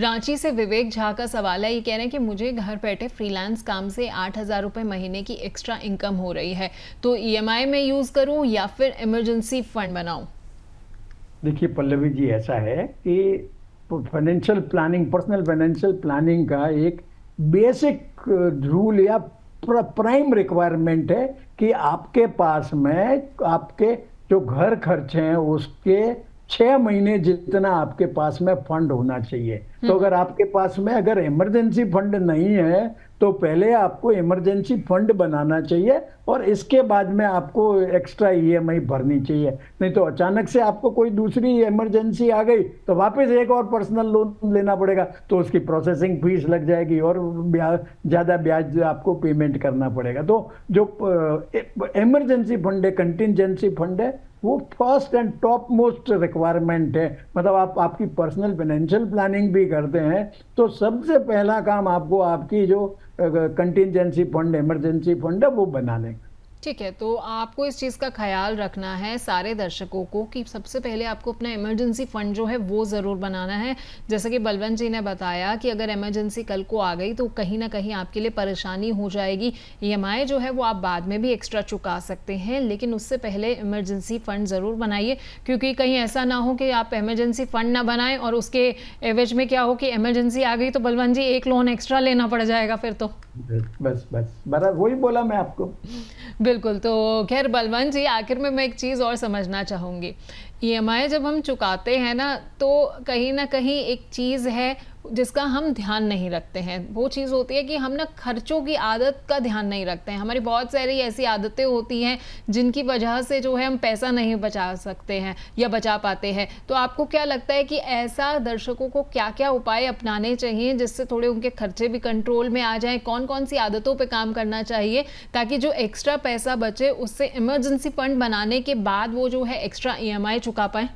रांची से विवेक झा का सवाल है, ये कह रहे हैं कि मुझे घर बैठे फ्रीलांस काम से 8,000 रुपये महीने की एक्स्ट्रा इनकम हो रही है, तो ईएमआई में यूज करूं या फिर इमरजेंसी फंड बनाऊं? देखिए पल्लवी जी, ऐसा है कि financial planning, personal financial planning का एक बेसिक रूल या प्राइम रिक्वायरमेंट है कि आपके पास में आपके जो घर खर्च हैं उसके 6 महीने जितना आपके पास में फंड होना चाहिए। तो अगर आपके पास में अगर इमरजेंसी फंड नहीं है तो पहले आपको इमरजेंसी फंड बनाना चाहिए और इसके बाद में आपको एक्स्ट्रा ईएमआई भरनी चाहिए। नहीं तो अचानक से आपको कोई दूसरी इमरजेंसी आ गई तो वापस एक और पर्सनल लोन लेना पड़ेगा, तो उसकी प्रोसेसिंग फीस लग जाएगी और ज़्यादा ब्याज आपको पेमेंट करना पड़ेगा। तो जो इमरजेंसी फंड है, कंटिजेंसी फंड है, वो first and top most requirement है। मतलब आप आपकी पर्सनल फाइनेंशियल प्लानिंग भी करते हैं तो सबसे पहला काम आपको आपकी जो कंटिजेंसी फंड, इमरजेंसी फंड है, वो बनाने। ठीक है, तो आपको इस चीज़ का ख्याल रखना है सारे दर्शकों को कि सबसे पहले आपको अपना इमरजेंसी फ़ंड जो है वो ज़रूर बनाना है। जैसे कि बलवंत जी ने बताया कि अगर इमरजेंसी कल को आ गई तो कहीं ना कहीं आपके लिए परेशानी हो जाएगी। ईएमआई जो है वो आप बाद में भी एक्स्ट्रा चुका सकते हैं, लेकिन उससे पहले इमरजेंसी फ़ंड ज़रूर बनाइए, क्योंकि कहीं ऐसा ना हो कि आप इमरजेंसी फ़ंड ना बनाएं और उसके एवज में क्या हो कि इमरजेंसी आ गई तो बलवंत जी एक लोन एक्स्ट्रा लेना पड़ जाएगा फिर तो। बस बराबर वही बोला मैं आपको। बिल्कुल। तो खैर बलवंत जी, आखिर में मैं एक चीज़ और समझना चाहूँगी। ईएमआई जब हम चुकाते हैं ना, तो कहीं ना कहीं एक चीज़ है जिसका हम ध्यान नहीं रखते हैं। वो चीज़ होती है कि हम ना खर्चों की आदत का ध्यान नहीं रखते हैं। हमारी बहुत सारी ऐसी आदतें होती हैं जिनकी वजह से जो है हम पैसा नहीं बचा सकते हैं या बचा पाते हैं। तो आपको क्या लगता है कि ऐसा दर्शकों को क्या क्या उपाय अपनाने चाहिए जिससे थोड़े उनके खर्चे भी कंट्रोल में आ जाएं? कौन कौन सी आदतों पे काम करना चाहिए ताकि जो एक्स्ट्रा पैसा बचे उससे इमरजेंसी फंड बनाने के बाद वो जो है एक्स्ट्रा ईएमआई चुका पाए?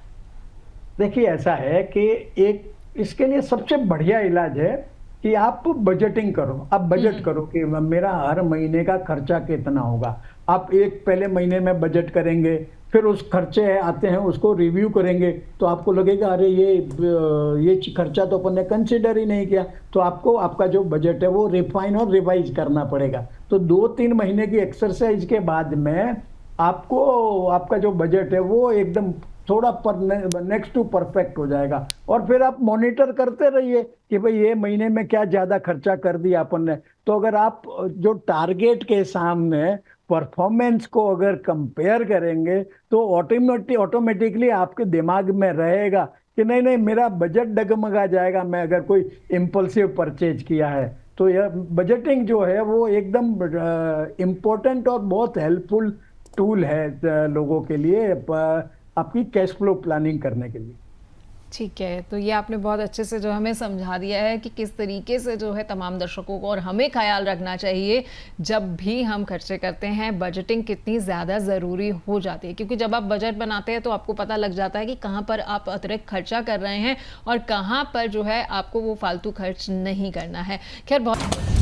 देखिए ऐसा है कि एक इसके लिए सबसे बढ़िया इलाज है कि आप बजटिंग करो। आप बजट करो कि मेरा हर महीने का खर्चा कितना होगा। आप एक पहले महीने में बजट करेंगे, फिर उस खर्चे आते हैं उसको रिव्यू करेंगे तो आपको लगेगा अरे ये खर्चा तो अपन ने कंसिडर ही नहीं किया। तो आपको आपका जो बजट है वो रिफाइन और रिवाइज करना पड़ेगा। तो 2-3 महीने की एक्सरसाइज के बाद में आपको आपका जो बजट है वो एकदम थोड़ा नेक्स्ट टू परफेक्ट हो जाएगा। और फिर आप मॉनिटर करते रहिए कि भाई ये महीने में क्या ज्यादा खर्चा कर दिया अपन ने। तो अगर आप जो टारगेट के सामने परफॉर्मेंस को अगर कंपेयर करेंगे तो ऑटोमेटिकली आपके दिमाग में रहेगा कि नहीं नहीं मेरा बजट डगमगा जाएगा मैं अगर कोई इम्पल्सिव परचेज किया है। तो यह बजटिंग जो है वो एकदम इम्पोर्टेंट और बहुत हेल्पफुल टूल है लोगों के लिए, आपकी कैश फ्लो प्लानिंग करने के लिए। ठीक है, तो ये आपने बहुत अच्छे से जो हमें समझा दिया है कि किस तरीके से जो है तमाम दर्शकों को और हमें ख्याल रखना चाहिए जब भी हम खर्चे करते हैं। बजटिंग कितनी ज़्यादा ज़रूरी हो जाती है, क्योंकि जब आप बजट बनाते हैं तो आपको पता लग जाता है कि कहाँ पर आप अतिरिक्त खर्चा कर रहे हैं और कहाँ पर जो है आपको वो फालतू खर्च नहीं करना है। खैर बहुत